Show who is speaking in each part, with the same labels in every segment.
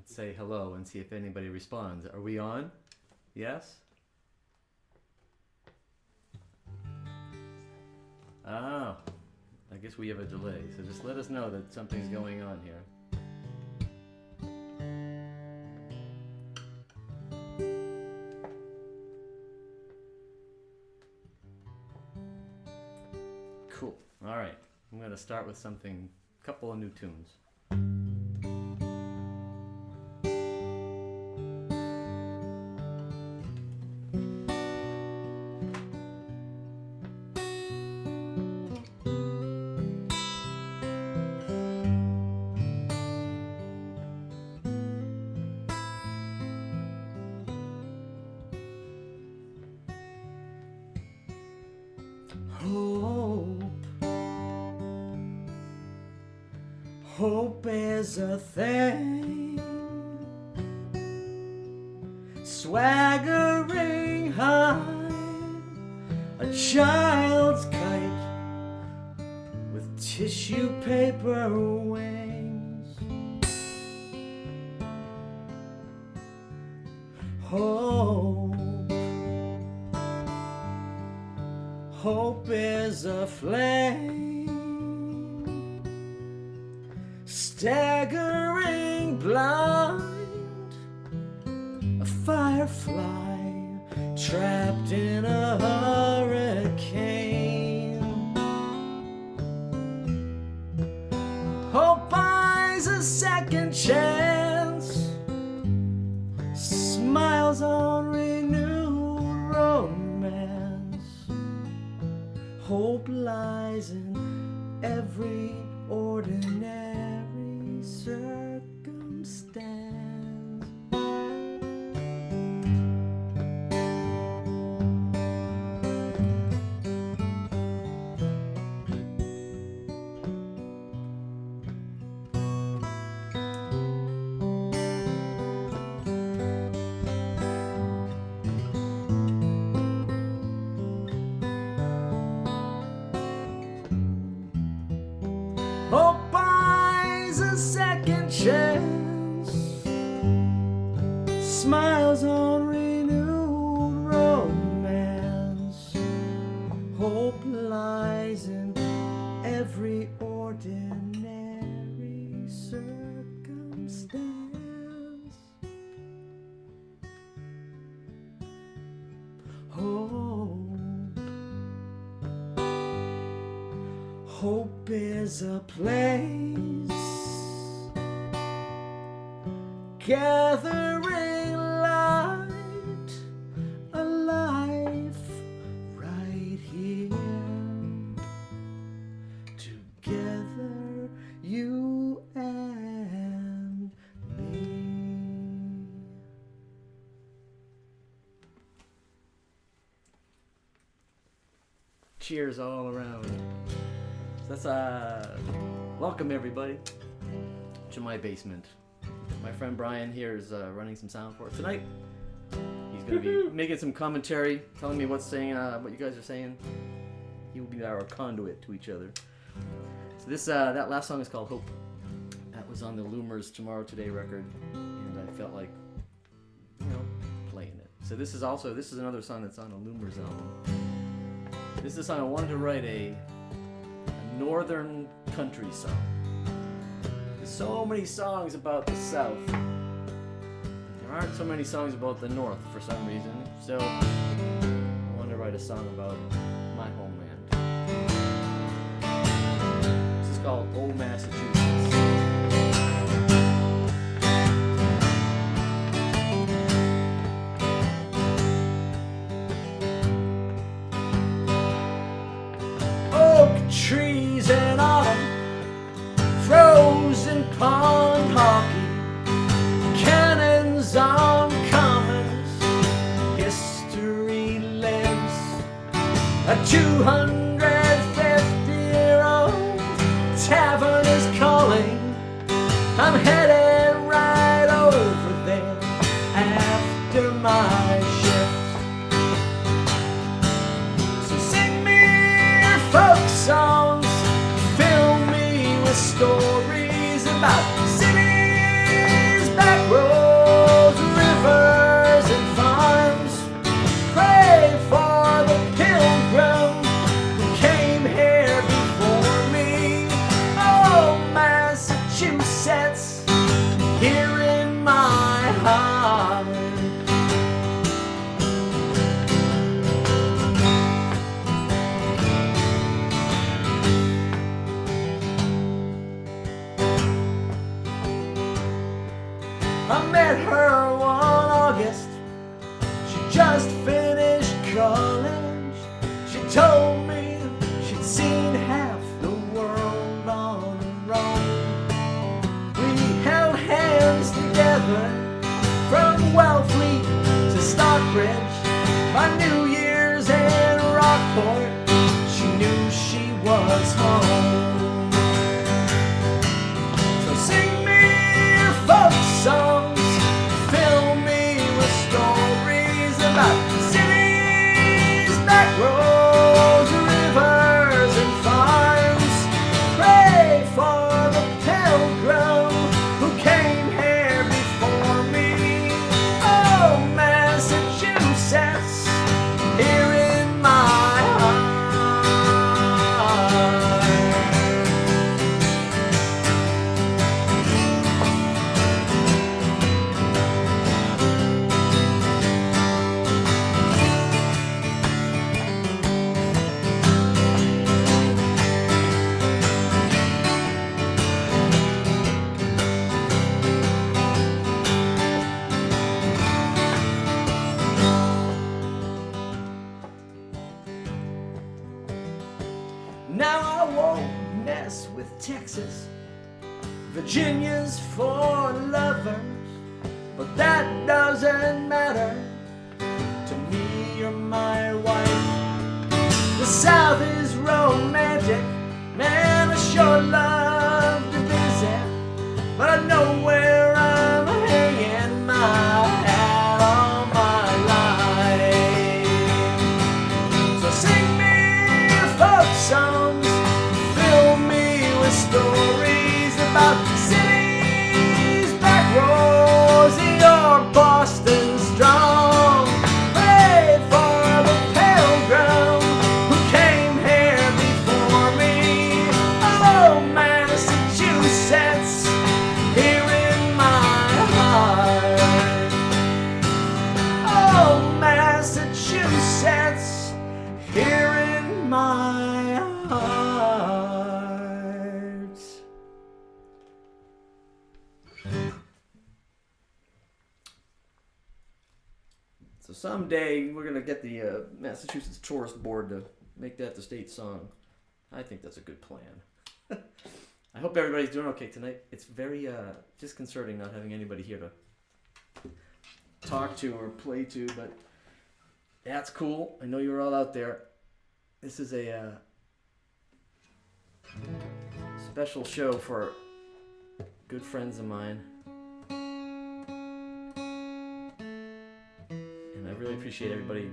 Speaker 1: say hello and see if anybody responds. Are we on? Yes? Oh, I guess we have a delay. So just let us know that something's going on here. Cool. All right. I'm going to start with something, a couple of new tunes.
Speaker 2: Hope is a thing, swaggering high, a child's kite with tissue paper wings. Hope is a flame, staggering blind, a firefly trapped in a hurricane. Hope buys a second chance, smiles on renewed romance. Hope lies in every ordinary circumstance. Hope buys a second chance, smiles on renewed romance. Hope lies in every ordinary circumstance. Hope is a place gathering light, a life right here. Together, you and me.
Speaker 1: Cheers all around. That's welcome everybody to my basement. My friend Brian here is running some sound for us tonight. He's going to be making some commentary, telling me what you guys are saying. He will be our conduit to each other. So this that last song is called Hope. That was on the Loomers Tomorrow Today record, and I felt like playing it. So this is another song that's on a Loomers album. This is a song I wanted to write a northern country song. There's so many songs about the South. There aren't so many songs about the North for some reason. So I wanted to write a song about my homeland. This is called Old Massachusetts.
Speaker 2: Trees in autumn, frozen pond hockey, cannons on commons, history lives. A 250-year-old tavern is calling. I'm headed right over there after my shift. So sing me your folk songs, fill me with stories about cities, back roads, I met her one August. She just finished college. She told me she'd seen half the world on her own. We held hands together from Wellfleet to Stockbridge. By New Year's in Rockport, she knew she was home. So sing me your folk songs, fill me with stories about cities, back roads, rivers, and farms. Pray for the pilgrim who came here before me. Oh, Massachusetts, here in my heart. Now I won't mess with Texas. Virginia's for lovers, but that doesn't matter to me. You're my wife. The South is romantic, man. I sure love to visit, but I know where I'm hanging my hat all my life. So sing me your folk songs, fill me with stories about cities, back roads, your Boston strong. Pray for the pilgrim who came here before me. Oh, Massachusetts, here in my heart. Oh, Massachusetts, here in my heart. So someday we're gonna get the Massachusetts Tourist Board to make that the state song. I think that's a good plan. I hope everybody's doing okay tonight. It's very disconcerting not having anybody here to talk to or play to, but that's cool. I know you're all out there. This is a special show for good friends of mine. And I really appreciate everybody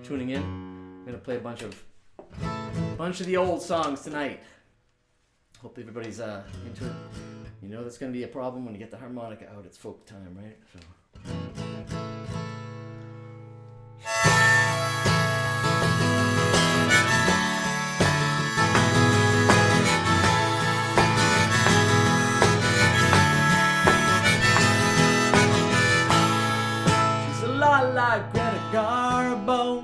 Speaker 2: tuning in. I'm going to play a bunch of the old songs tonight. Hope everybody's into it. You know that's going to be a problem when you get the harmonica out. It's folk time, right? So. Like Greta Garbo,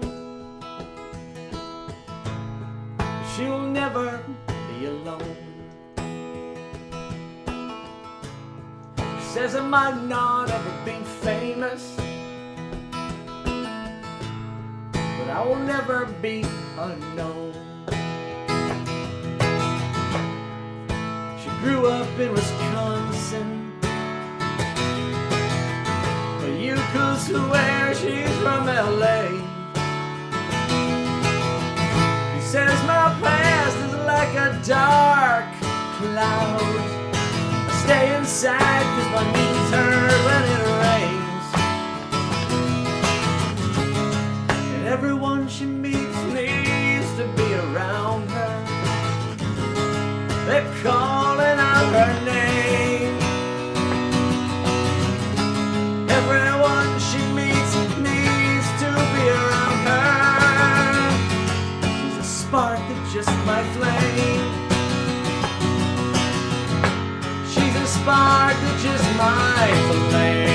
Speaker 2: she'll never be alone. She says I might not ever be famous, but I will never be unknown. She grew up in Wisconsin, you could swear she's from LA. He says my past is like a dark cloud. I stay inside cause my knees hurt when it rains. And everyone she meets needs to be around her. They're calling out her name. Everyone she meets needs to be around her. She's a spark that just might flame. She's a spark that just might flame.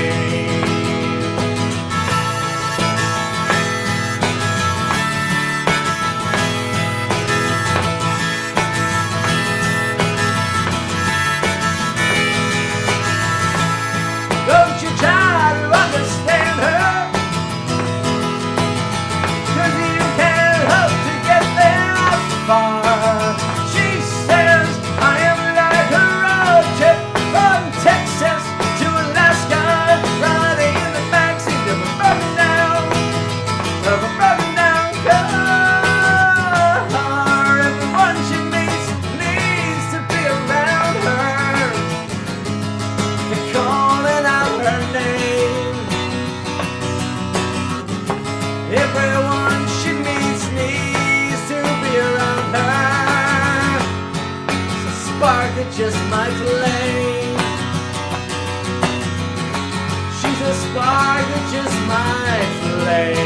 Speaker 2: just my flame. She's a spark that just my flame.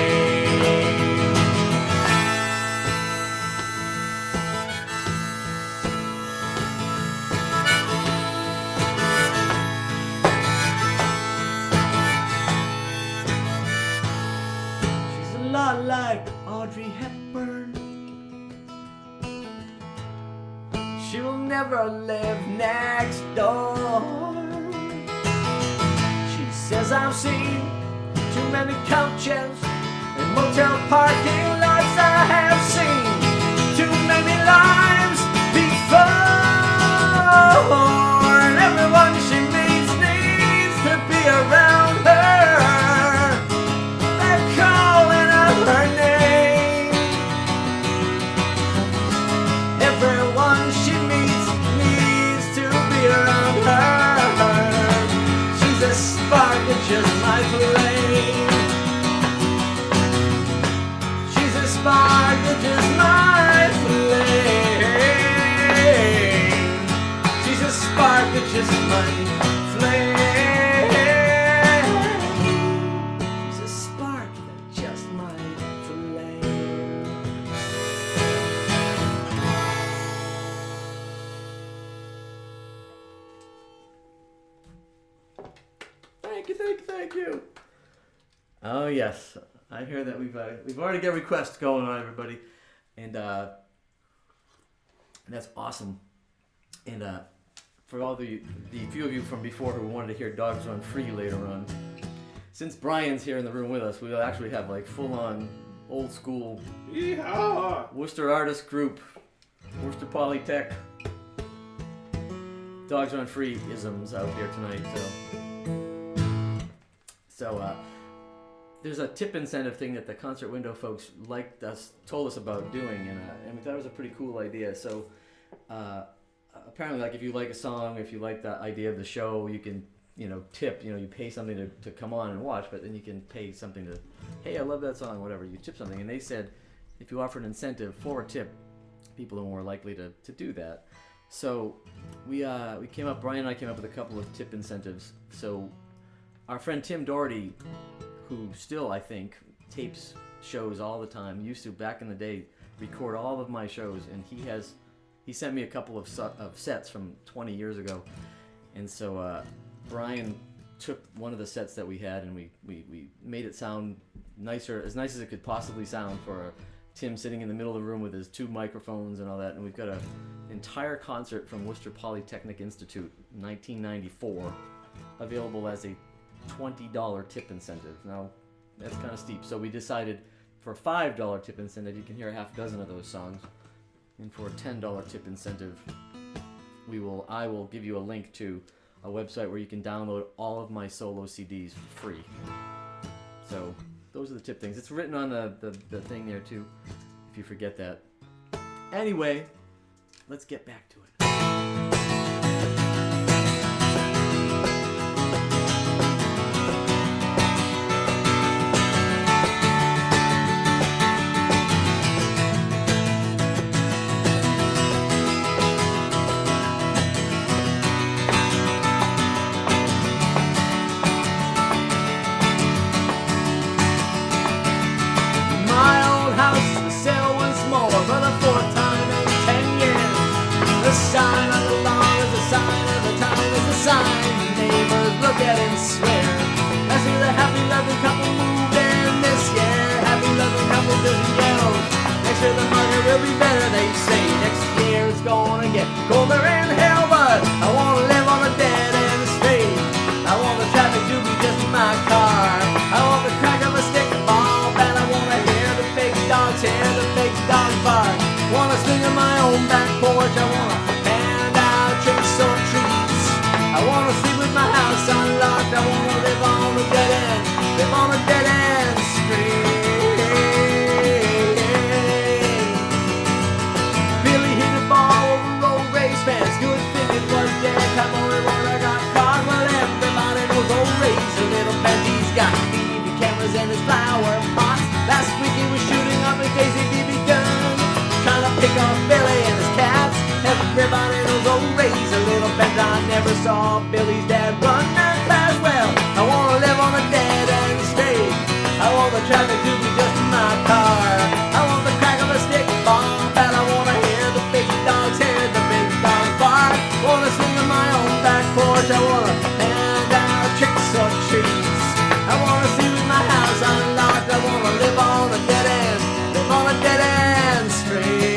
Speaker 2: She's a lot like Audrey Hepburn. She will never live next door. She says I've seen too many couches in motel parking lots. I have seen too many lives before. And everyone she meets needs to be around her. They're calling out her name. Everyone she meets needs to be around her. She's a spark that just my flame. She's a spark that just my flame. She's a spark that just my flame. She's a spark that just my flame. Thank you. Oh yes, I hear that we've already got requests going on, everybody, and that's awesome. And for all the few of you from before who wanted to hear Dogs Run Free later on, since Brian's here in the room with us, we'll actually have like full-on old school Worcester artist group, Worcester Polytech, Dogs Run Free isms out here tonight. So there's a tip incentive thing that the concert window folks told us about doing, and we thought it was a pretty cool idea. So apparently, like if you like a song, if you like the idea of the show, you can tip. You pay something to come on and watch, but then you can pay something to, hey, I love that song, whatever. You tip something, and they said if you offer an incentive for a tip, people are more likely to do that. So Brian and I came up with a couple of tip incentives. So our friend Tim Doherty, who still, I think, tapes shows all the time, used to, back in the day, record all of my shows, and he sent me a couple of sets from 20 years ago. And so Brian took one of the sets that we had, and we made it sound nicer, as nice as it could possibly sound for Tim sitting in the middle of the room with his 2 microphones and all that. And we've got an entire concert from Worcester Polytechnic Institute, 1994, available as a $20 tip incentive. Now, that's kind of steep, so we decided for a $5 tip incentive, you can hear a half dozen of those songs, and for a $10 tip incentive, I will give you a link to a website where you can download all of my solo CDs for free. So those are the tip things. It's written on the thing there too, if you forget that. Anyway, let's get back to it. The sign on the lawn is a sign of the town is a sign. Neighbors look at and swear. I see the happy loving couple moved in this year. Happy loving couple doesn't yell. Next year the market will be better, they say. Next year it's gonna get colder in hell, but I wanna live on a dead end street. I want the traffic to be just in my car. I want the crack of a stick ball, and I wanna hear the big dogs bark. Wanna swing on my own back porch. I wanna hand out tricks or treats. I wanna sleep with my house unlocked. I wanna live on a dead end street. Billy hit a ball over road race fence. Good thing it was dead. Come never saw Billy's dad run that fast. Well, I wanna live on a dead end state. I want the traffic to be just in my car. I want the crack of a stick bomb, and I wanna hear the big dogs bark. Wanna swing on my own back porch. I wanna hand out tricks or treats. I wanna sleep in my house unlocked. I wanna live on a dead end, live on a dead end street.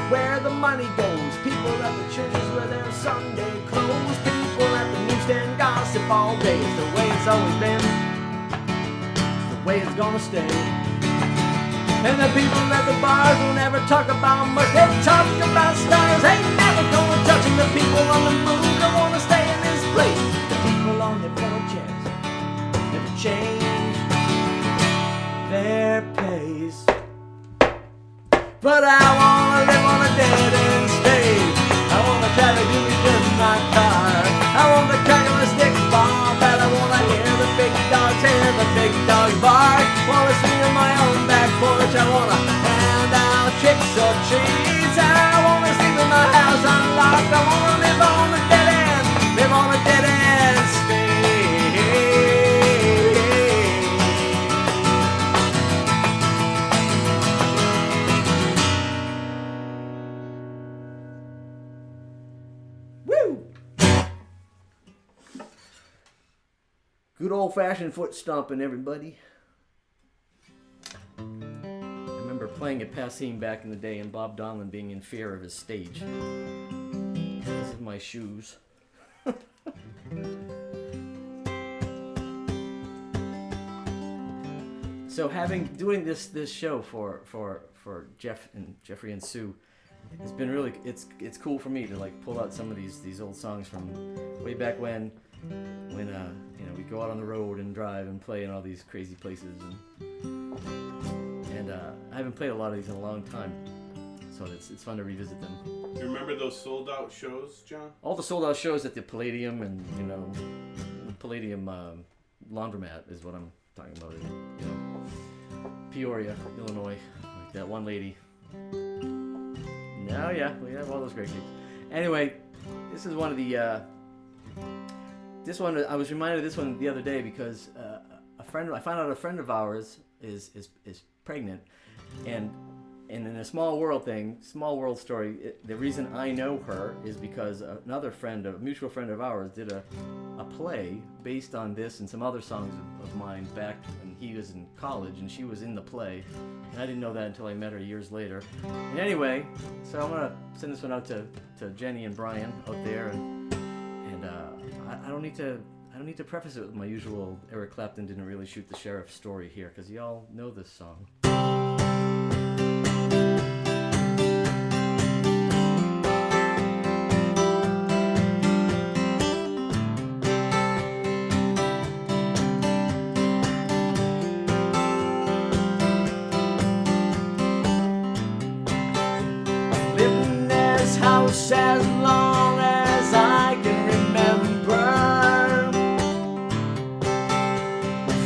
Speaker 2: Where the money goes, people at the churches where their Sunday clothes, people at the newsstand gossip all day. It's the way it's always been, it's the way it's gonna stay. And the people at the bars will never talk about much, they talk about stars, ain't never gonna touch them. The people on the moon don't wanna stay in this place. The people on their porches never change their pace. But I wanna live on a dead end state. I wanna try to do it just in my car. I want the crack of a stick bomb, and I wanna hear the big dogs bark. Wanna swing on my own back porch. I wanna hand out tricks or treats. I wanna sleep in my house unlocked. I wanna live on a dead end, live on a dead end state. Good old-fashioned foot stomping, everybody. I remember playing at Passine back in the day and Bob Donlin being in fear of his stage. This is my shoes. So doing this show for Jeffrey and Sue, it's been really it's cool for me to like pull out some of these old songs from way back when we go out on the road and drive and play in all these crazy places, and I haven't played a lot of these in a long time, so it's fun to revisit them.
Speaker 3: You remember those sold out shows, John?
Speaker 1: All the sold out shows at the Palladium and the Palladium laundromat is what I'm talking about. Peoria, Illinois, like that one lady. No, yeah, we have all those great gigs. Anyway, this is one of the. This one, I was reminded of this one the other day because I found out a friend of ours is pregnant, and in a small world story, the reason I know her is because a mutual friend of ours, did a play based on this and some other songs of mine back when he was in college, and she was in the play, and I didn't know that until I met her years later. And anyway, so I'm gonna send this one out to Jenny and Brian out there, and I don't need to preface it with my usual Eric Clapton didn't really shoot the sheriff story here, because y'all know this song. Lived in this house as long as I can remember.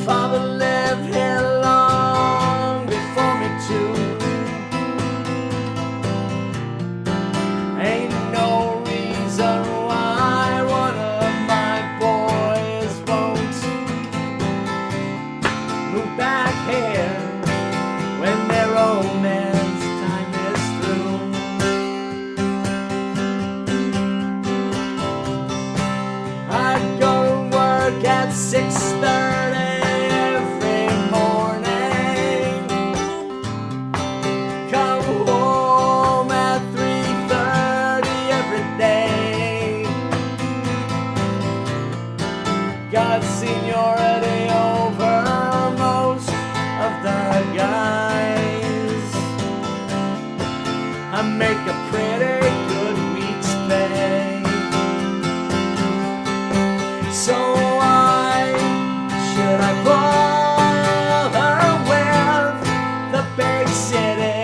Speaker 1: Father lived here long before me too. Ain't no reason why one of my boys won't move back here when their romance time is through. I'd go to work at 6:30 every morning, come home at 3:30 every day. Got seniority over most of the guys. I make a pretty good week's pay. So why should I bother with the big city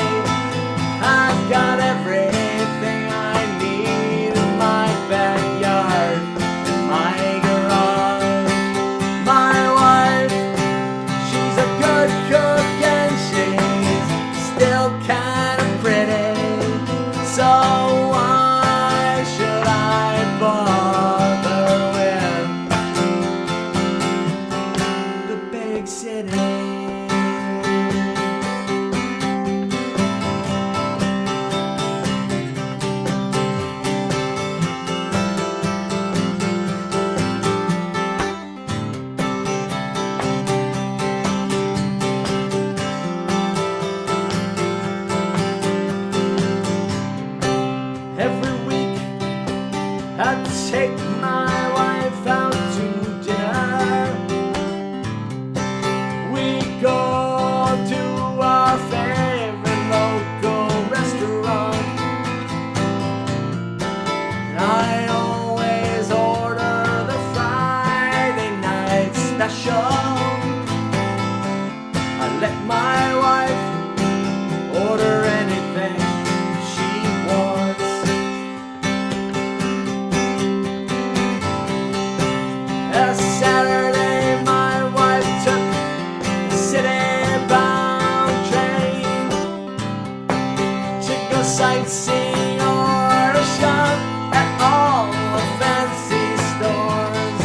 Speaker 2: sightseeing or to shop at all the fancy stores.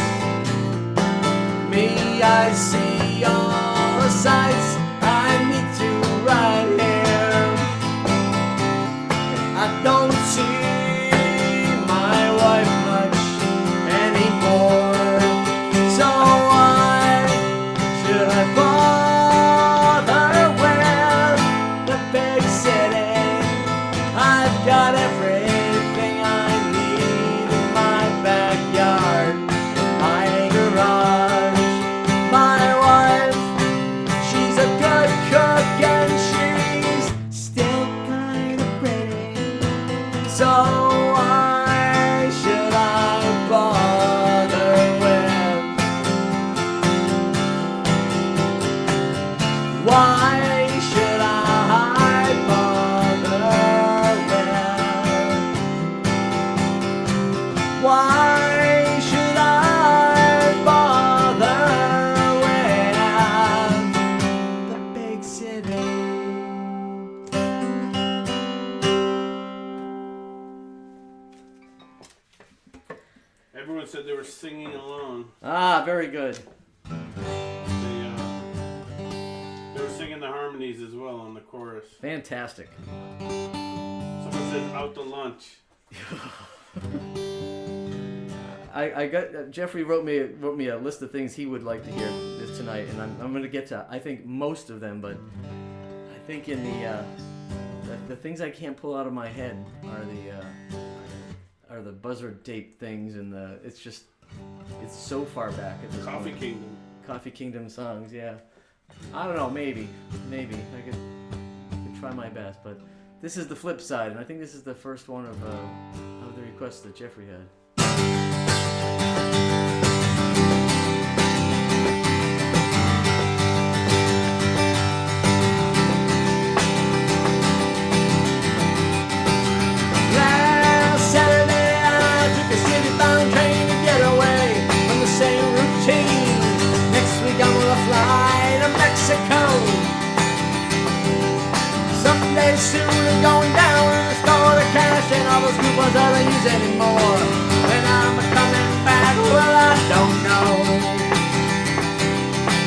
Speaker 2: Me, I see all the sights I need to right here. I don't see my wife much anymore, so why should I bother with the big city? I've got everything I need in my backyard, my garage. My wife, she's a good cook and she's still kind of pretty. So why should I bother with? Why should I bother with? Why should I bother with the big city?
Speaker 3: Everyone said they were singing along.
Speaker 1: Ah, very good.
Speaker 3: They were singing the harmonies as well on the chorus.
Speaker 1: Fantastic.
Speaker 3: Someone said out to lunch.
Speaker 1: I got Jeffrey wrote me a list of things he would like to hear this tonight, and I'm going to get to I think most of them, but I think in the things I can't pull out of my head are the buzzard tape things, and it's so far back at this
Speaker 3: Coffee
Speaker 1: point.
Speaker 3: Kingdom.
Speaker 1: Coffee Kingdom songs, yeah. I don't know, maybe I could try my best, but this is the flip side, and I think this is the first one of the requests that Jeffrey had.
Speaker 2: Last Saturday I took a city-bound train to get away from the same routine. Next week I'm gonna fly to Mexico. Someday soon I'm going down and restore the cash and all those coupons I don't use anymore. When I'm coming back, well I don't know.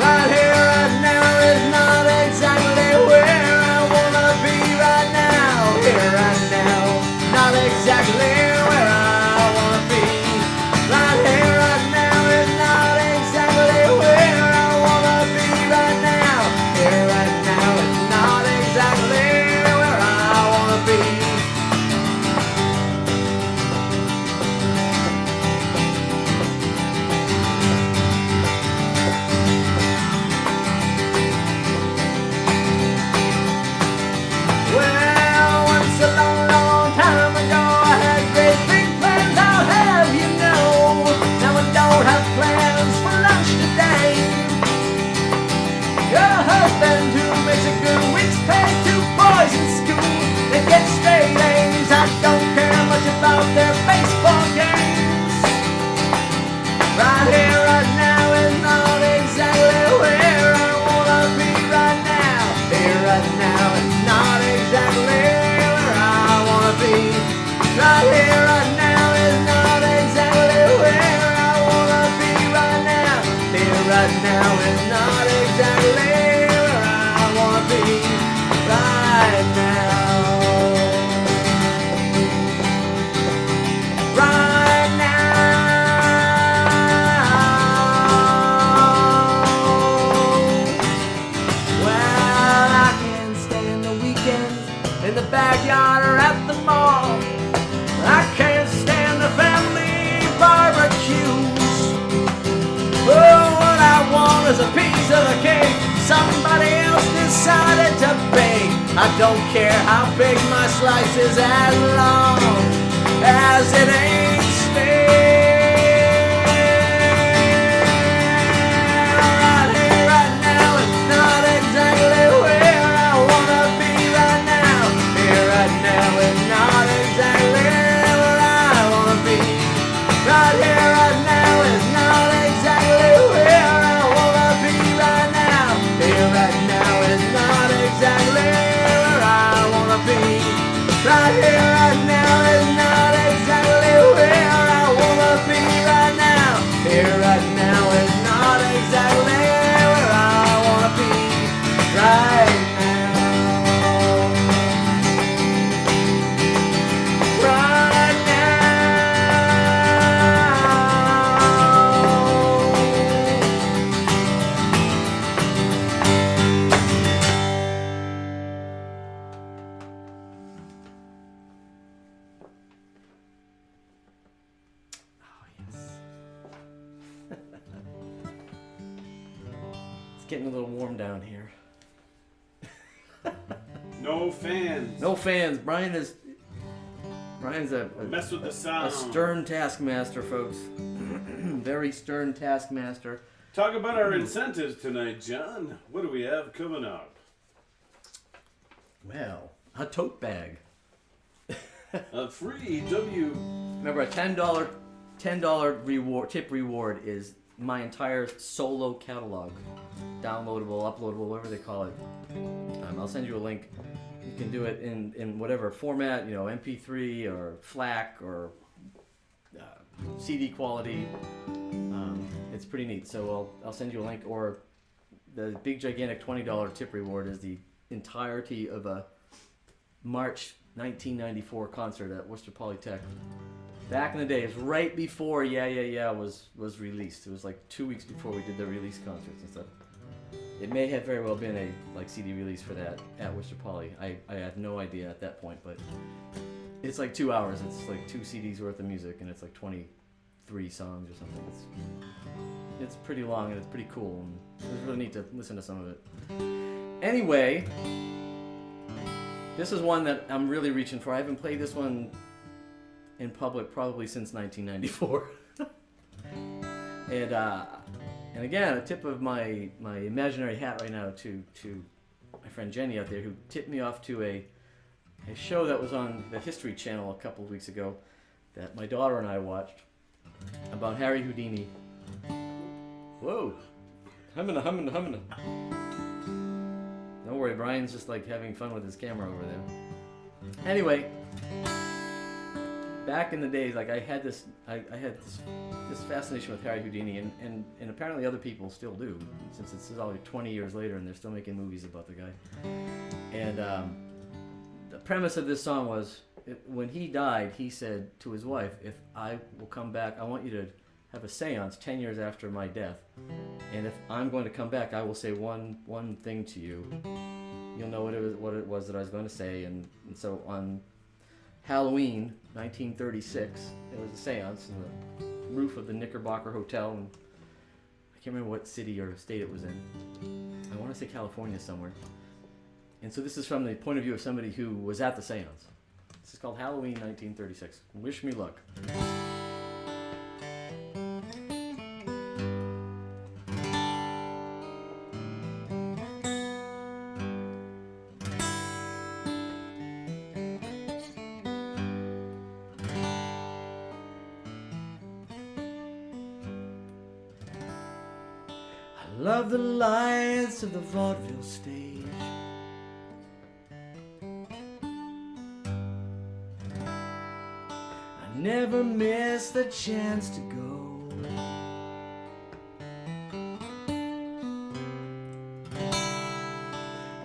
Speaker 2: Right here, right now is not exactly where I wanna be right now. Here, right now, not exactly where I wanna be. Right here, right now is not exactly where I wanna be right now. Here, right now is not exactly where I wanna be. Well, once a long, long time ago, I had great big plans, I'll have you know. Now I don't have plans for lunch today. Your husband who makes a good week's pay, 2 boys in school, they get straight A's. I don't care much about their baseball games. Right here, right now is not exactly where I wanna be right now. Here, right now is not exactly where I wanna be. Right here, right now is not exactly where I wanna be right now. Here, right now is not exactly where I wanna be right now. Right now. Well, I can stand the weekends in the backyard or at the mall. I can't stand the family barbecues. Oh, what I want is a piece of the cake somebody else decided to bake. I don't care how big my slice is as long as it ain't steak. Right here, right now, it's not exactly where I wanna be right now. Here, right now, it's not exactly where I wanna be. Right here, right now, it's not exactly where I wanna be right now. Here, right now, it's not exactly where I wanna be. Right here, right now is not exactly where I wanna be right now. Here, right now is not exactly where I wanna be right now. Right now. Oh, yes. It's getting a little warm down here.
Speaker 3: No fans.
Speaker 1: No fans. Brian's a
Speaker 3: Mess with the sound.
Speaker 1: a stern taskmaster, folks. Very stern taskmaster.
Speaker 3: Talk about our incentives tonight, John. What do we have coming up?
Speaker 1: Well, a tote bag.
Speaker 3: A free W.
Speaker 1: Remember, a $10 reward, tip reward is my entire solo catalog, downloadable, uploadable, whatever they call it. I'll send you a link. You can do it in whatever format, you know, MP3 or FLAC or CD quality. It's pretty neat. So I'll send you a link. Or the big gigantic $20 tip reward is the entirety of a March 1994 concert at Worcester Polytech. Back in the day, it was right before Yeah Yeah Yeah was released. It was like 2 weeks before we did the release concerts and stuff. It may have very well been a CD release for that at Worcester Poly. I had no idea at that point, but it's like 2 hours. It's like 2 CDs worth of music, and it's like 23 songs or something. It's pretty long and it's pretty cool, and it was really neat to listen to some of it. Anyway, this is one that I'm really reaching for. I haven't played this one in public probably since 1994. And again, a tip of my imaginary hat right now to my friend Jenny out there, who tipped me off to a show that was on the History Channel a couple of weeks ago that my daughter and I watched about Harry Houdini. Whoa! Humming. Don't worry, Brian's just like having fun with his camera over there. Anyway, back in the days, like I had this fascination with Harry Houdini, and apparently other people still do, since it's already 20 years later and they're still making movies about the guy. And the premise of this song was, when he died, he said to his wife, "If I will come back, I want you to have a seance 10 years after my death, and if I'm going to come back, I will say one thing to you. You'll know what it was that I was going to say." And so on Halloween 1936, there was a seance in the roof of the Knickerbocker Hotel, and I can't remember what city or state it was in. I want to say California somewhere. And so this is from the point of view of somebody who was at the seance. This is called Halloween 1936. Wish me luck.
Speaker 2: Love the lights of the vaudeville stage. I never miss the chance to go.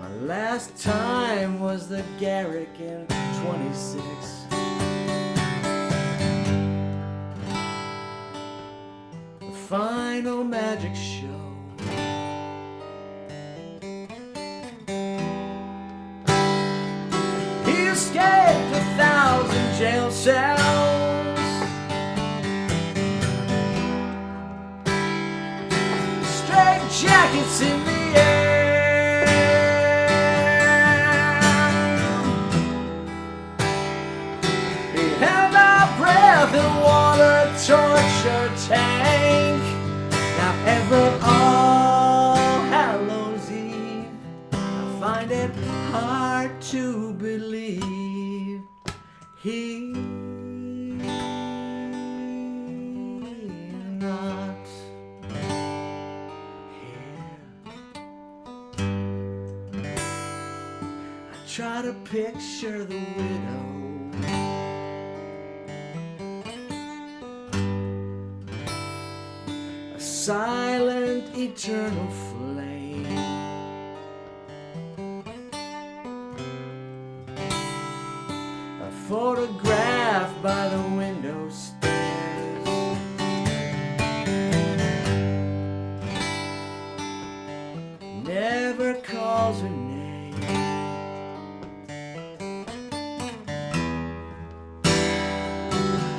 Speaker 2: My last time was the Garrick in 26. The final magic show. Escaped 1,000 jail cells. Straight jackets in the air. He held our breath in water torture tank. Now ever All Hallows Eve, I find it hard to believe he's not here. I try try to picture the widow. A silent, eternal flame. A photograph by the window stairs. Never calls her name.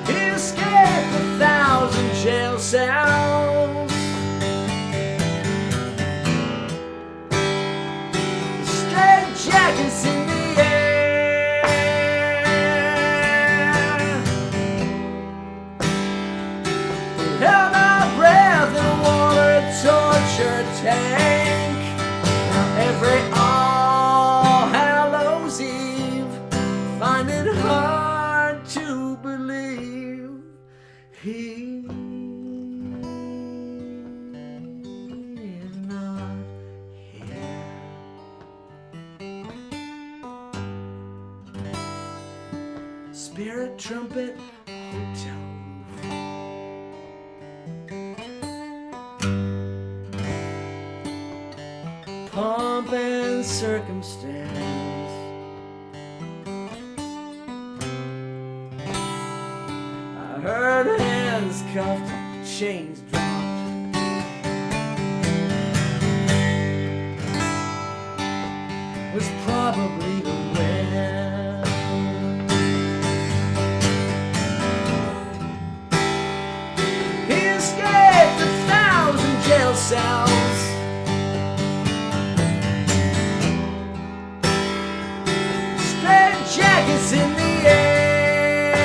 Speaker 2: He escaped 1,000 jail cells. Straight jackets in the air. Held our breath in a water torture tank. Now every All Hallows Eve, find it hard to believe he is not here. Spirit Trumpet Hotel. Pomp and circumstance. I heard hands cuffed, chains dropped. Was probably the wind. He escaped 1,000 jail cells. Jackets in the air.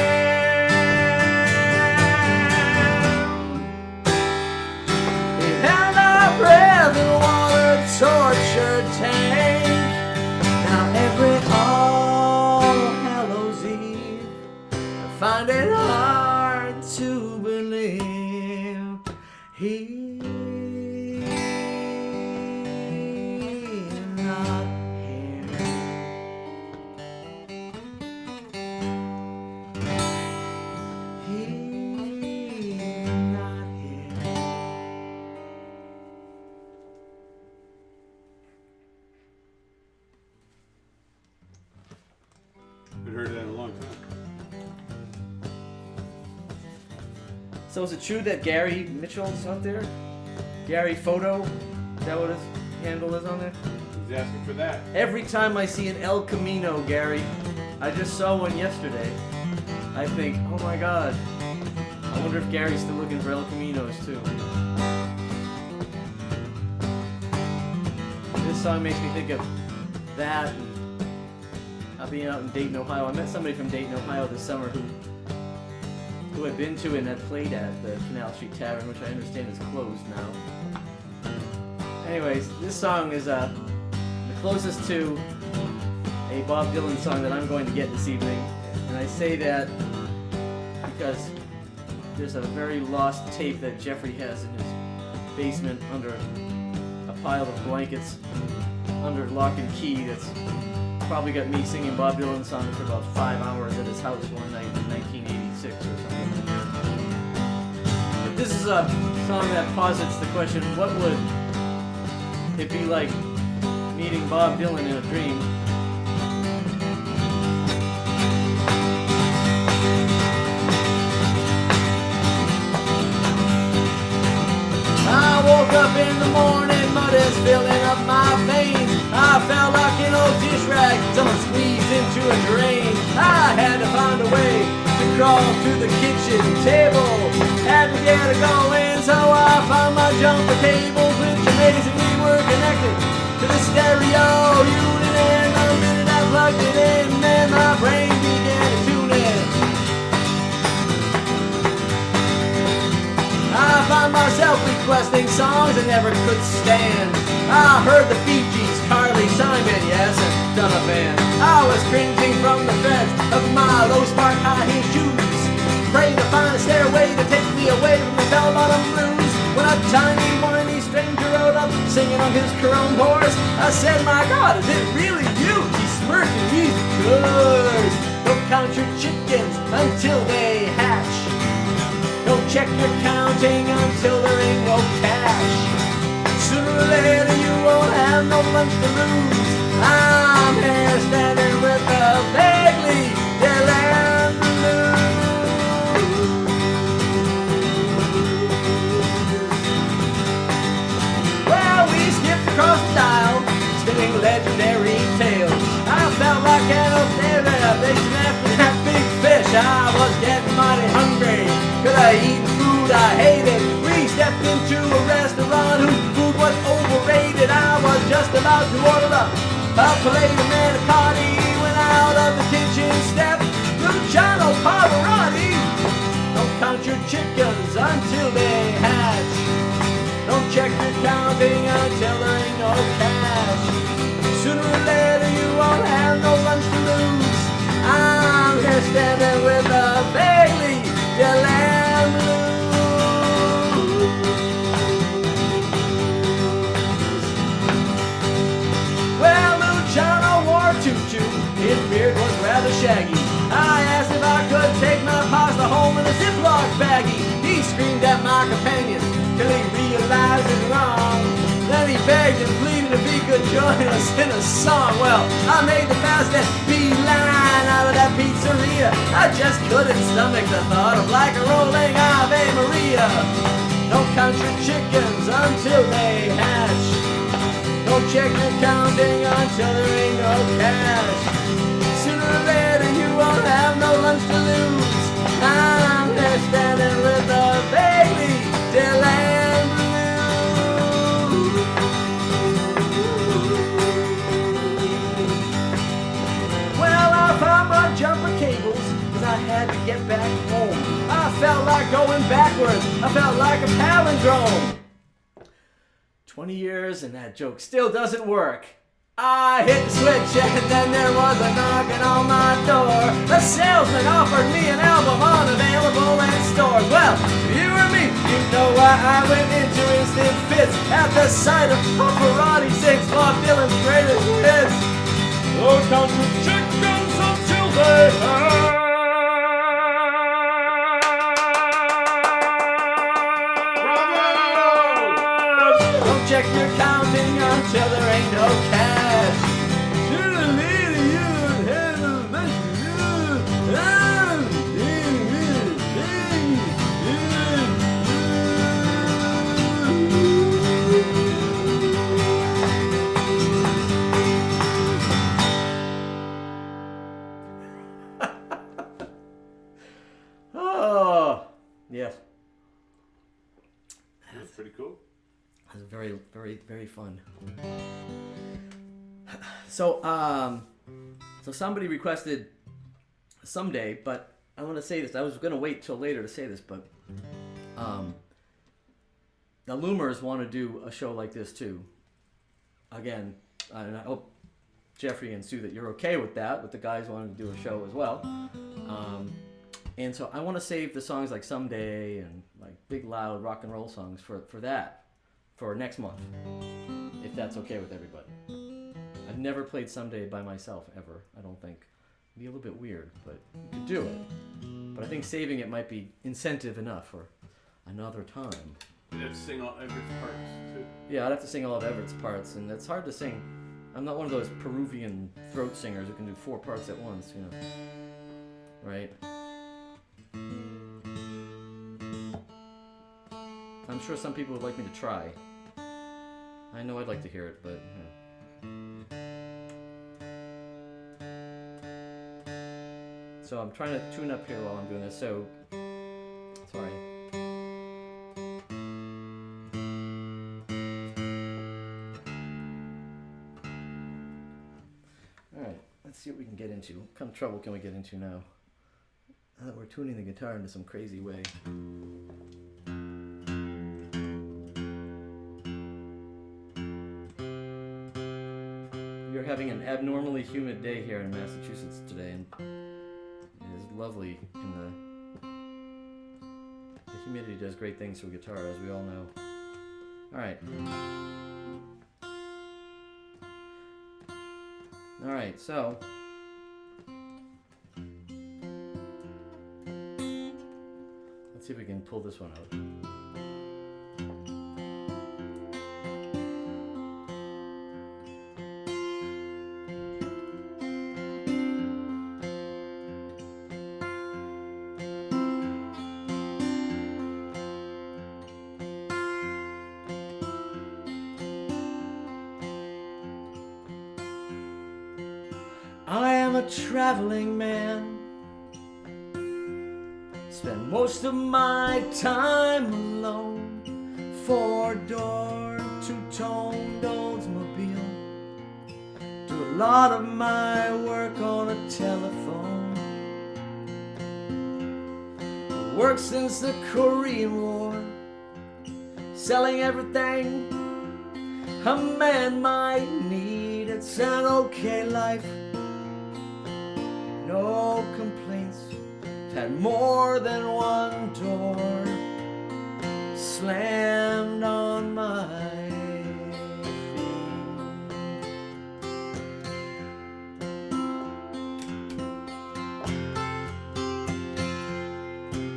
Speaker 2: We held our breath in a water torture tank. Now every All Hallows Eve, I find it hard to believe he's not here.
Speaker 3: Haven't heard that in a long time.
Speaker 1: So is it true that Gary Mitchell's out there? Gary Photo? Is that what his handle is on there?
Speaker 3: He's asking for that.
Speaker 1: Every time I see an El Camino, Gary, I just saw one yesterday, I think, oh my god, I wonder if Gary's still looking for El Caminos too. This song makes me think of that. I'll be out in Dayton, Ohio. I met somebody from Dayton, Ohio this summer who I'd been to and had played at the Canal Street Tavern, which I understand is closed now. Anyways, this song is the closest to a Bob Dylan song that I'm going to get this evening. And I say that because there's a very lost tape that Jeffrey has in his basement under a pile of blankets under lock and key that's probably got me singing Bob Dylan songs for about 5 hours at his house one night in 1986 or something like that. But this is a song that posits the question, what would it be like meeting Bob Dylan in a dream?
Speaker 2: I woke up in the morning, mud is filling up my veins. I felt like an old dish rag, someone squeezed into a drain. I had to find a way to crawl to the kitchen table. Had to get it going, so I found my jumper cables, which amazingly were connected to the stereo unit. And the minute I plugged it in, then my brain began to tune in. I found myself requesting songs I never could stand. I heard the Bee Gees, Carly Simon, yes, and Donovan. I was cringing from the threads of my low-spark high-heel shoes, praying to find a stairway to take me away from the bell-bottom blues. When a tiny, whiny stranger rode up, singing on his chrome horse, I said, "My God, is it really you?" He working easy, 'cause don't count your chickens until they hatch. Don't check your counting until there ain't no cash. Sooner or later you won't have no lunch to lose. I'm here standing with a vaguely dead blues. Well, we skipped across the dial, spinning legendary tales. I felt like an observation after that big fish. I was getting mighty hungry. Could I eat food I hated? We stepped into a restaurant whose food was overrated. I was just about to order up a plate of manicotti when out of the kitchen stepped Luciano Pavarotti. Don't count your chickens until they hatch. Don't check your counting until there ain't no cash. Sooner or later you won't have no lunch to lose. I'm here standing with a vaguely dead blues. Well, Luciano wore a tutu. His beard was rather shaggy. I asked if I could take my pasta home in a Ziploc baggie. He screamed at my companion till he realized it's wrong. Then he begged and pleaded if he could join us in a song. Well, I made the fastest beeline out of that pizzeria. I just couldn't stomach the thought of like a rolling Ave Maria. Don't count your chickens until they hatch. Don't check your counting until there ain't no cash. Sooner or later you won't have no lunch to lose. I'm there standing with a vaguely dead blues. Well, I found my jumper cables, 'cause I had to get back home. I felt like going backwards. I felt like a palindrome. 20 years and that joke still doesn't work. I hit the switch and then there was a knocking on my door. The salesman offered me an album unavailable in stores. Well, you and me, you know why I went into instant fits at the sight of Pavarotti sings Bob Dylan's greatest hits. Oh, count your chickens until they hatch. Don't check your counting until there ain't no cash. Oh, yes.
Speaker 3: That's pretty cool.
Speaker 1: That's very, very, very fun. So somebody requested someday, but I want to say this. I was going to wait till later to say this, but the Loomers want to do a show like this too. Again, and I hope Jeffrey and Sue that you're okay with that, but the guys wanted to do a show as well. And so I want to save the songs like Someday and like big loud rock and roll songs for that, for next month, if that's okay with everybody. I've never played Someday by myself ever, I don't think. It'd be a little bit weird, but you could do it. But I think saving it might be incentive enough for another time.
Speaker 3: You have to sing all Everett's parts too.
Speaker 1: Yeah, I'd have to sing all of Everett's parts, and it's hard to sing. I'm not one of those Peruvian throat singers who can do 4 parts at once, you know. Right? I'm sure some people would like me to try. I know I'd like to hear it, but... So I'm trying to tune up here while I'm doing this, so... Sorry. Alright, let's see what we can get into. What kind of trouble can we get into now? Now that we're tuning the guitar into some crazy way. We're having an abnormally humid day here in Massachusetts today, and it is lovely. The humidity does great things for guitar, as we all know. All right. All right, so let's see if we can pull this one out.
Speaker 2: I am a traveling man. Spend most of my time alone. Four-door, two-toned Oldsmobile. Do a lot of my work on a telephone. Worked since the Korean War, selling everything a man might need. It's an okay life, no complaints. Had more than one door slammed on my feet.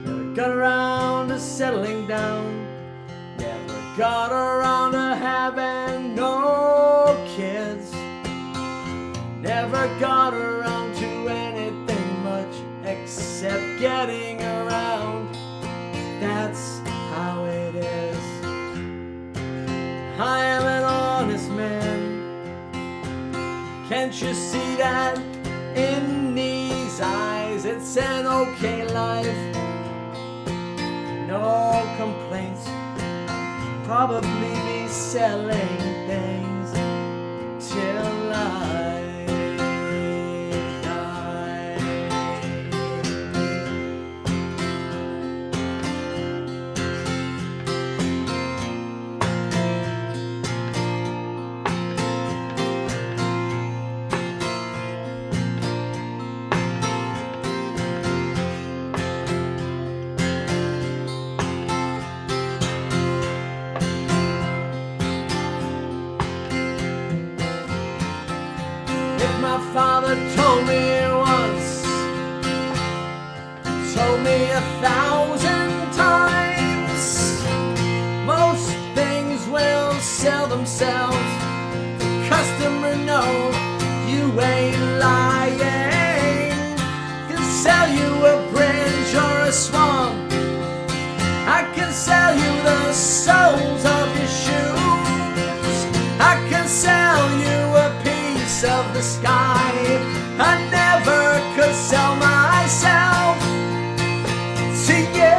Speaker 2: Never got around to settling down. Never got around to having no kids. Never got around to anything much except getting around. That's how it is. I am an honest man. Can't you see that in these eyes? It's an okay life, no complaints. Probably be selling things till I my father told me once, told me 1,000 times, most things will sell themselves. The customer knows you ain't lying. Can sell you a bridge or a swamp. I can sell you the soles of your shoes. I can sell you a piece of the sky. I never could sell myself to you.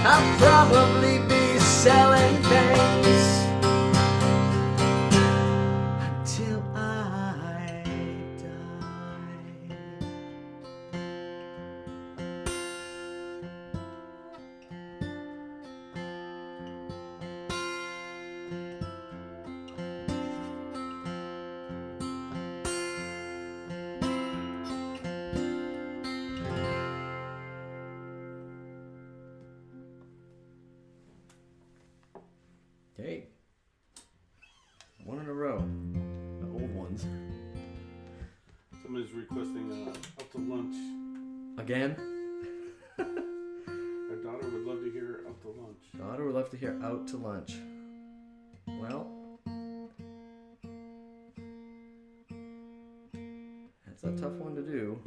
Speaker 2: I'll probably be selling things until I die.
Speaker 1: Okay. One in a row. The old ones.
Speaker 3: Somebody's requesting out to lunch.
Speaker 1: Again?
Speaker 3: Our daughter would love to hear out to lunch.
Speaker 1: Daughter would love to hear out to lunch. Well, that's a tough one to do.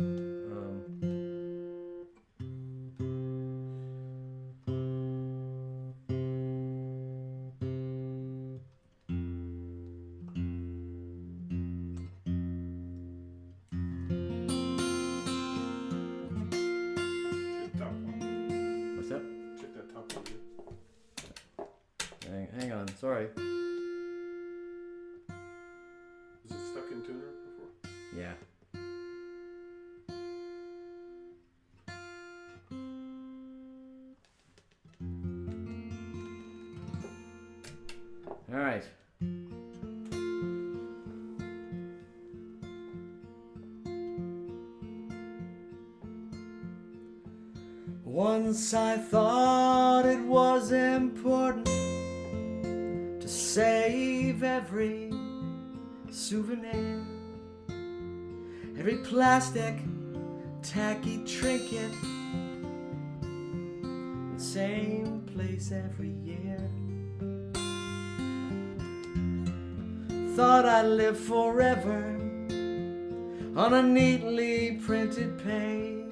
Speaker 1: Sorry.
Speaker 3: Is it stuck in tuner before?
Speaker 1: Yeah. All right.
Speaker 2: Once I thought it was important to save every souvenir, every plastic, tacky trinket, in the same place every year. Thought I'd live forever on a neatly printed page.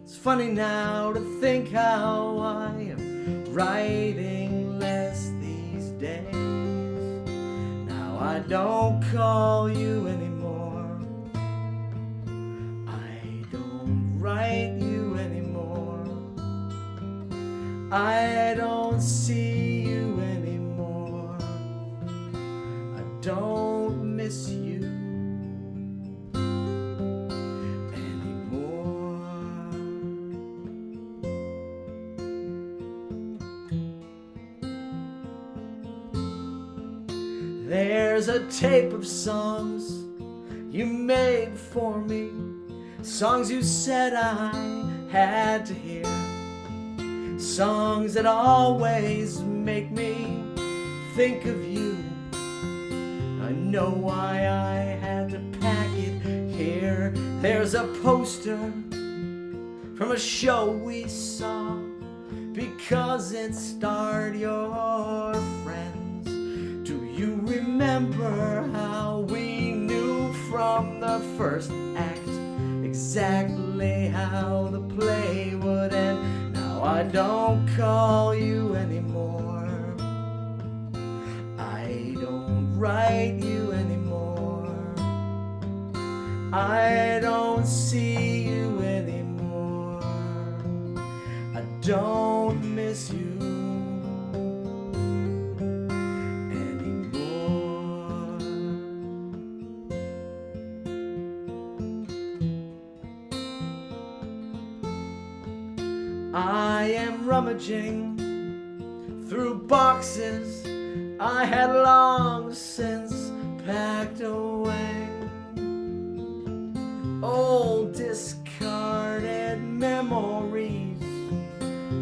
Speaker 2: It's funny now to think how I am writing less these days. Now I don't call you anymore. I don't write you anymore. I don't see you anymore. I don't miss you. There's a tape of songs you made for me, songs you said I had to hear, songs that always make me think of you. I know why I had to pack it here. There's a poster from a show we saw because it starred your friends. Do you remember how we knew from the first act exactly how the play would end? Now I don't call you anymore. I don't write you anymore. I don't see you anymore. I don't miss you. I am rummaging through boxes I had long since packed away. Old discarded memories,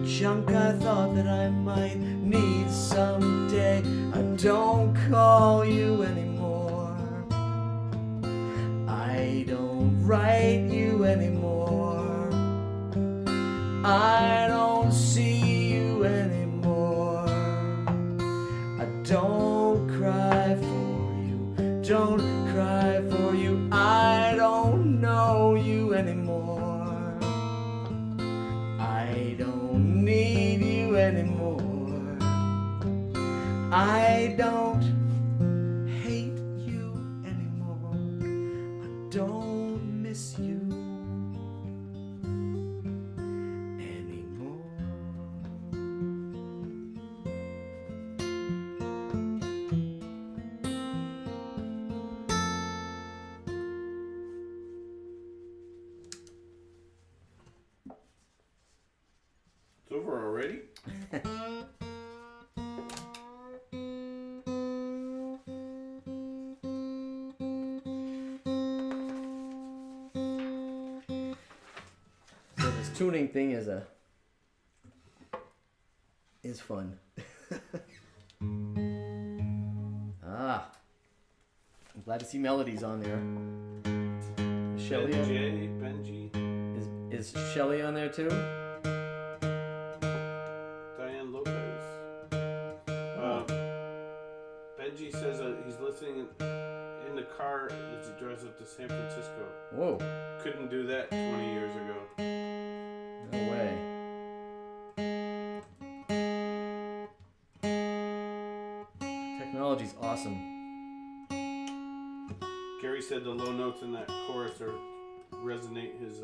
Speaker 2: junk I thought that I might need someday. I don't call you anymore. I don't write you anymore. I don't see you anymore. I don't cry for you. Don't cry for you. I don't know you anymore. I don't need you anymore. I don't hate you anymore. I don't miss you.
Speaker 3: It's over already?
Speaker 1: So this tuning thing is fun. I'm glad to see Melody's on there. Shelly,
Speaker 3: Benji.
Speaker 1: is Shelly on there too?
Speaker 3: Diane Lopez. Benji says he's listening in the car as he drives up to San Francisco.
Speaker 1: Whoa.
Speaker 3: Couldn't do that 20 years ago.
Speaker 1: No way. Technology's awesome.
Speaker 3: Gary said the low notes in that chorus resonate his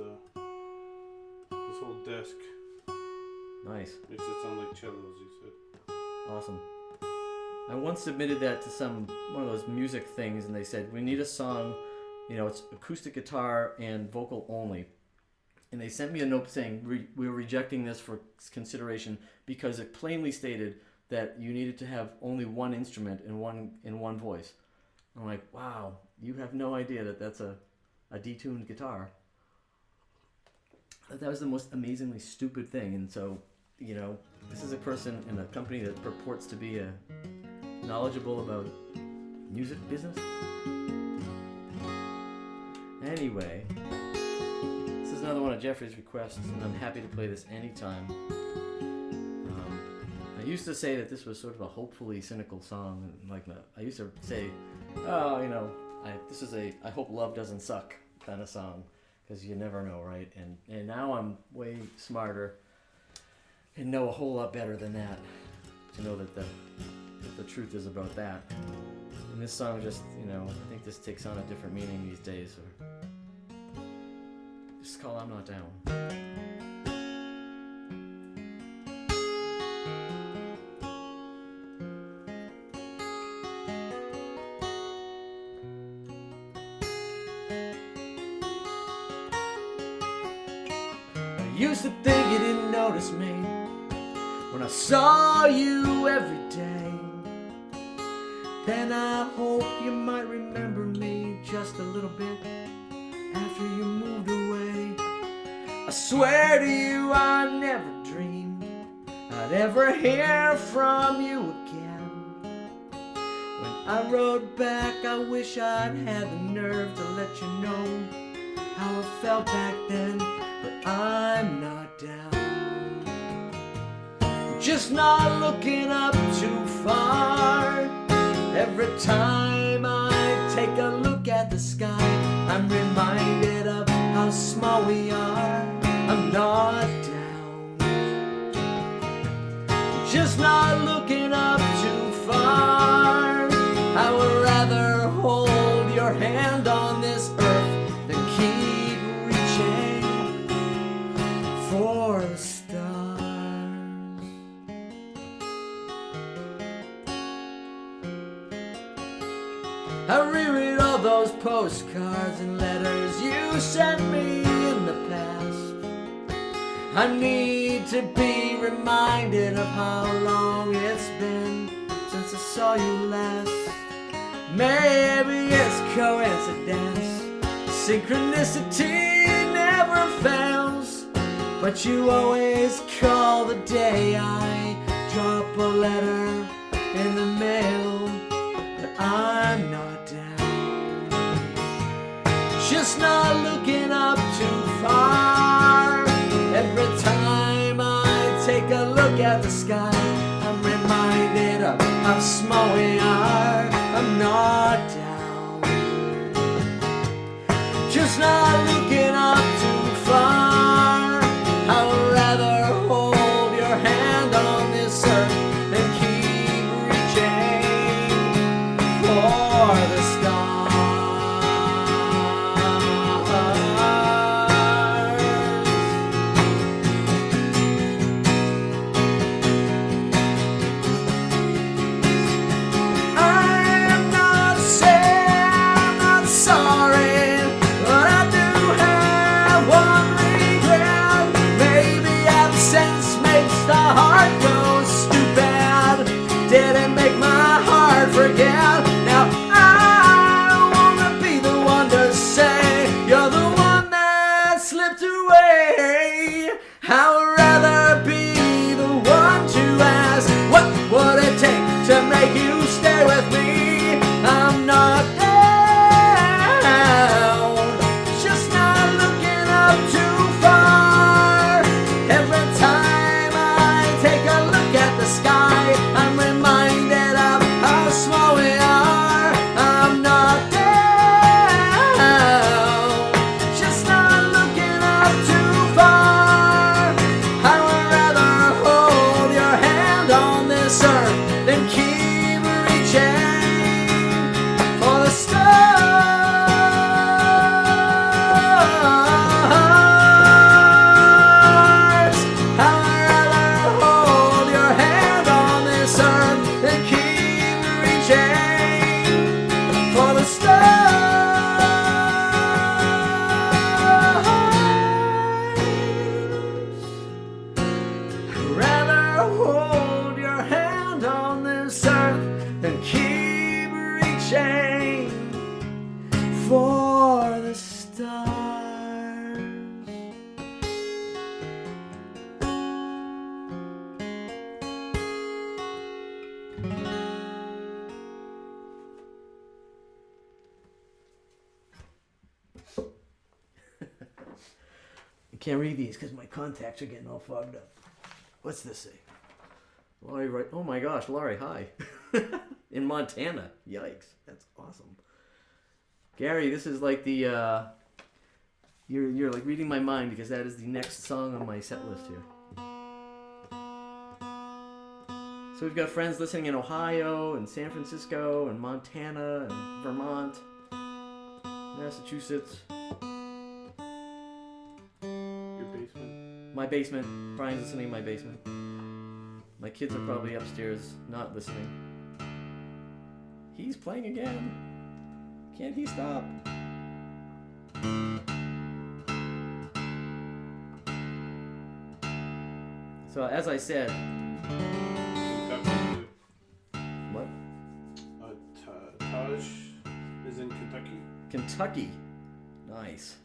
Speaker 3: whole desk.
Speaker 1: Nice.
Speaker 3: Makes it sound like cellos, he said.
Speaker 1: Awesome. I once submitted that to one of those music things, and they said, we need a song, it's acoustic guitar and vocal only. And they sent me a note saying, we're rejecting this for consideration because it plainly stated that you needed to have only one instrument in one voice. I'm like, wow, you have no idea that that's a detuned guitar. That was the most amazingly stupid thing. And so, this is a person in a company that purports to be knowledgeable about music business. Anyway, this is another one of Jeffrey's requests, and I'm happy to play this anytime. I used to say that this was sort of a hopefully cynical song, and I used to say, this is I hope love doesn't suck kind of song, because you never know, right? And now I'm way smarter and know a whole lot better than that, to know that the truth is about that. And this song just, I think this takes on a different meaning these days. Or just call I'm Not Down.
Speaker 2: Used to think you didn't notice me when I saw you every day. Then I hope you might remember me just a little bit after you moved away. I swear to you I never dreamed I'd ever hear from you again. When I wrote back, I wish I'd had the nerve to let you know how I felt back then. But I'm not down, just not looking up too far. Every time I take a look at the sky, I'm reminded of how small we are. I'm not down, just not looking up too far. I would rather hold your hand on this earth than keep reaching for the stars. I reread all those postcards and letters you sent me in the past. I need to be reminded of how long it's been since I saw you last. Maybe it's coincidence, synchronicity never fails, but you always call the day I drop a letter in the mail. But I'm not down, just not looking up too far. Every time I take a look at the sky, I'm reminded of how small we are. I'm not down, just not looking up too far. I would rather hold your hand on this earth than keep reaching for the stars. I'm not saying I'm not sorry, but I do have one regret. Maybe absence makes the heart go stupid. Didn't make my heart forget. Now I the stars. I'd rather hold your hand on this earth than keep reaching for the stars. I can't read these because my contacts are getting all fogged up. What's this say? Laurie, right? Oh my gosh, Laurie, hi. In Montana. Yikes. That's awesome. Gary, this is like the, you're like reading my mind because that is the next song on my set list here. So we've got friends listening in Ohio and San Francisco and Montana and Vermont, Massachusetts.
Speaker 3: Your basement.
Speaker 1: My basement. Brian's listening in my basement. My kids are probably upstairs not listening. He's playing again. Can't he stop? So as I said,
Speaker 3: Kentucky.
Speaker 1: what?
Speaker 3: Taj is in Kentucky.
Speaker 1: Kentucky. Nice.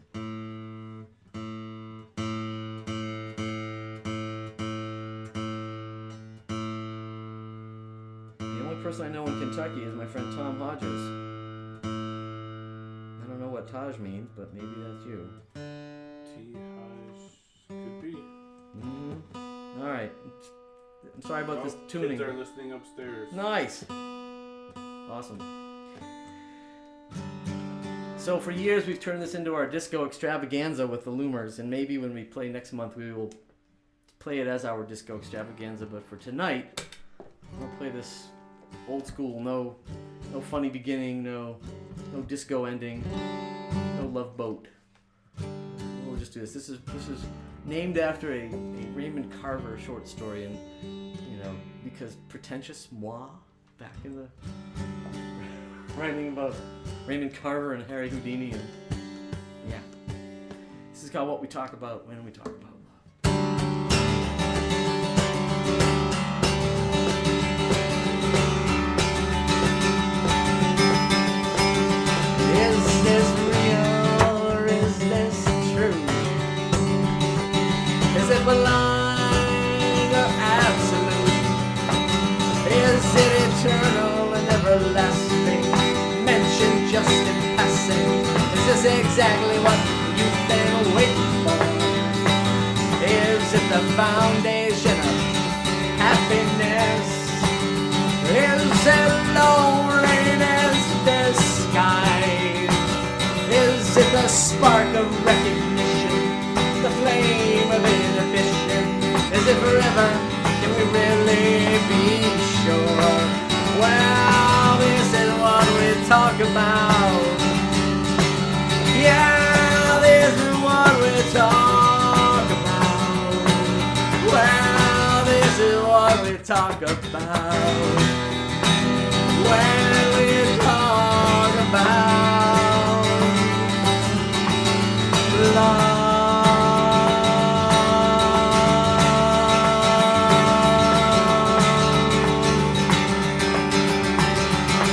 Speaker 1: The only person I know in Kentucky is my friend Tom Hodges. I don't know what Taj means, but maybe that's you.
Speaker 3: Taj could be.
Speaker 1: Mm-hmm. All right. I'm sorry about this tuning.
Speaker 3: Kids are listening upstairs.
Speaker 1: Nice. Awesome. So for years we've turned this into our disco extravaganza with the Loomers, and maybe when we play next month we will play it as our disco extravaganza. But for tonight, we'll play this old school, no funny beginning, no disco ending, no Love Boat. We'll just do this. This is named after a Raymond Carver short story, and because pretentious moi back in the writing about Raymond Carver and Harry Houdini, and yeah, this is called What We Talk About When We Talk About Love.
Speaker 2: Is this real or is this true? Is it blind or absolute? Is it eternal and everlasting? Mentioned just in passing. Is this exactly what you've been waiting for? Is it the foundation of happiness? Is it loneliness disguised? Is it the spark of recognition? The flame of inhibition? Is it forever? Can we really be sure? Well, this is what we talk about. Yeah, this is what we talk about. Well, this is what we talk about. When we talk about love.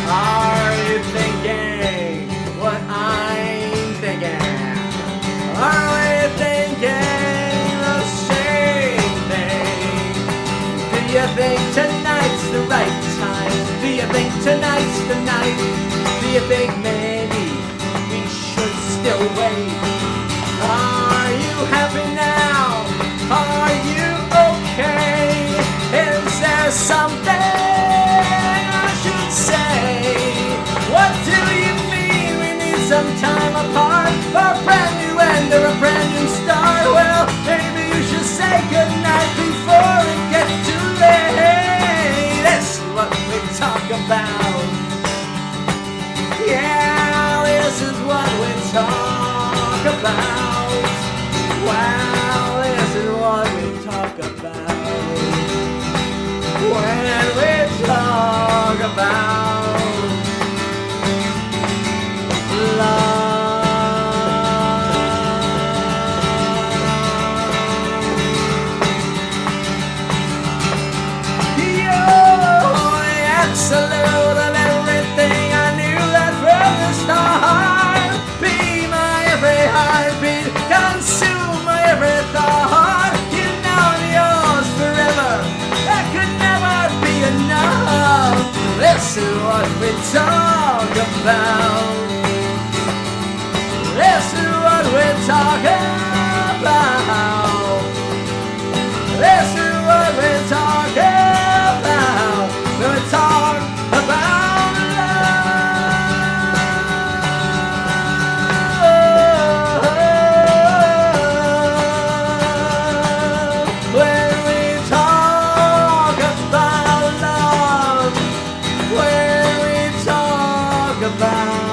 Speaker 2: Are you thinking what I'm thinking? Are we thinking the same thing? Do you think tonight's the right time? Do you think tonight's the night? Do you think maybe we should still wait? Are you happy now? Are you okay? Is there something I should say? What do you mean we need some time apart? For a brand new end or a brand new start? Well, maybe you should say goodnight before it gets too late. This is what we talk about. Yeah, this is what we talk about. Wow, this is what we talk about. When we talk about talk about. This is what we're talking about. This is what we're talking about. We're talking about love. When we talk about love. When we talk about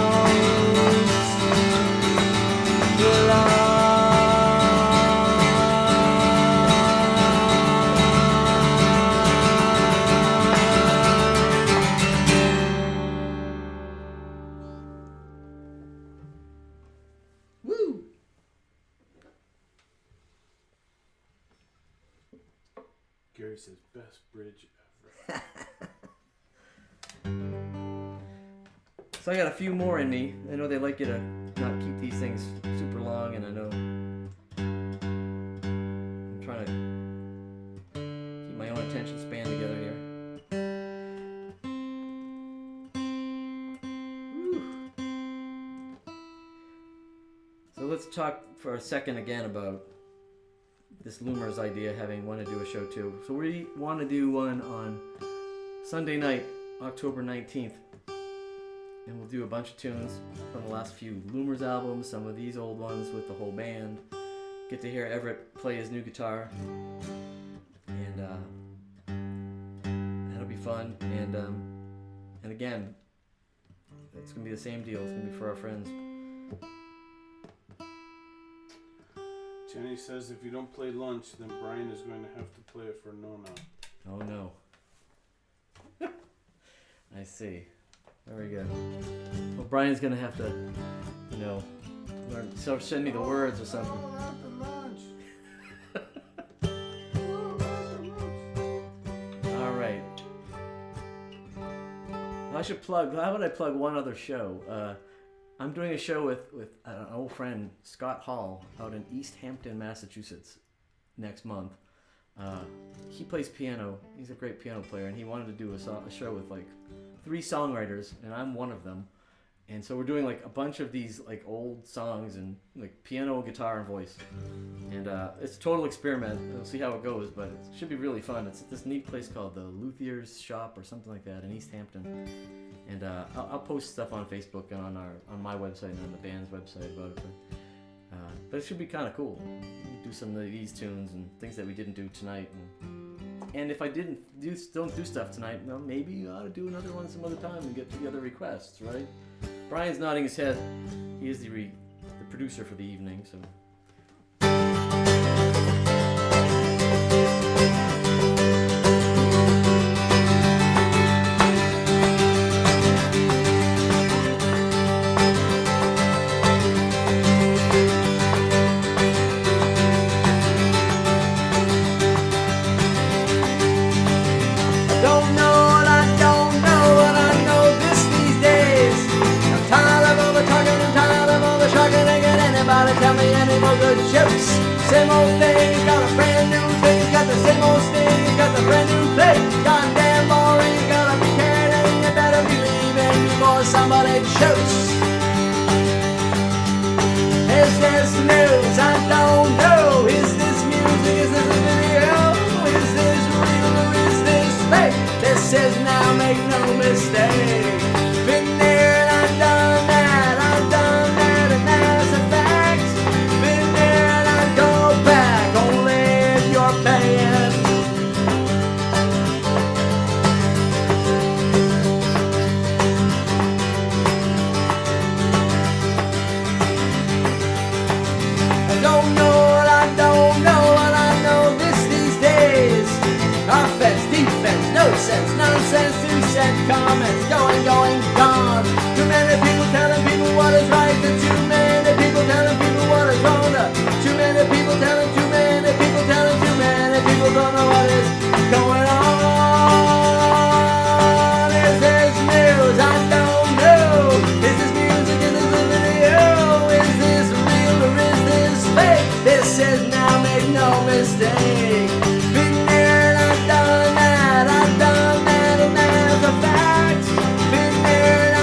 Speaker 1: Woo!
Speaker 3: Gary says best bridge ever.
Speaker 1: So I got a few more in me. I know they like you to not keep these things super long, and I know I'm trying to keep my own attention span together here. Whew. So let's talk for a second again about this Loomers idea, having want to do a show too. So we want to do one on Sunday night, October 19th. And we'll do a bunch of tunes from the last few Loomers albums, some of these old ones with the whole band. Get to hear Everett play his new guitar. And that'll be fun. And again, it's going to be the same deal. It's going to be for our friends.
Speaker 3: Jenny says if you don't play lunch, then Brian is going to have to play it for Nona.
Speaker 1: Oh no. I see. Very good. Well, Brian's gonna have to, learn. So send me the words or something. All right. I should plug. How about I plug one other show? I'm doing a show with an old friend, Scott Hall, out in East Hampton, Massachusetts, next month. He plays piano. He's a great piano player, and he wanted to do a show with like 3 songwriters, and I'm one of them. And so we're doing like a bunch of these like old songs and like piano, guitar, and voice. And it's a total experiment. We'll see how it goes, but it should be really fun. It's at this neat place called the Luthier's Shop or something like that in East Hampton. And I'll post stuff on Facebook and on my website and on the band's website about it. But it should be kind of cool. Do some of these tunes and things that we didn't do tonight. And if I don't do stuff tonight, well, maybe you ought to do another one some other time and get to the other requests, right? Brian's nodding his head. He is the producer for the evening, so.
Speaker 2: Tell me any more good jokes. Same old thing, got a brand new thing. Got the same old sting, got the brand new thing. Goddamn boring, gotta be caring. You better be leaving before somebody chokes. Is this news? I don't know. Is this music? Is this a video? Is this real or is this fake? This is now, make no mistake. Been there and I've done that. I've done that and that's a fact. Nonsense, 2-cent comments, going, gone. Too many people telling people what is right, and too many people telling people what is wrong. Too many people telling too many people telling too many people don't know what is going on. Is this news? I don't know. Is this music? Is this a video? Is this real or is this fake? This is now, make no mistake. Been there and I've done that. I've done that and that's a fact. Been there and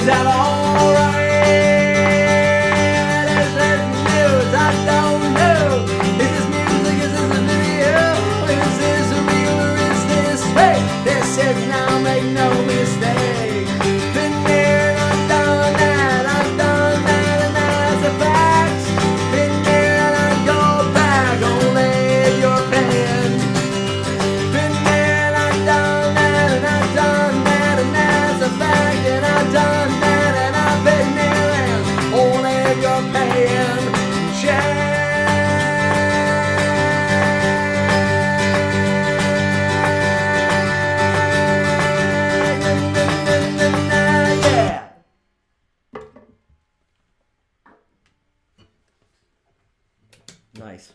Speaker 2: Is that alright? Is this news? I don't know. Is this music? Is this a video? Is this real or is this fake? This is now, make no mistake. Been there and I've done that. I've done that and that's a fact. Been there and I go back. Only if you're paying. Been there and I've done that and I've done that and that's a fact. And I've done that and I've been there and only if you're paying. Yeah.
Speaker 1: Nice.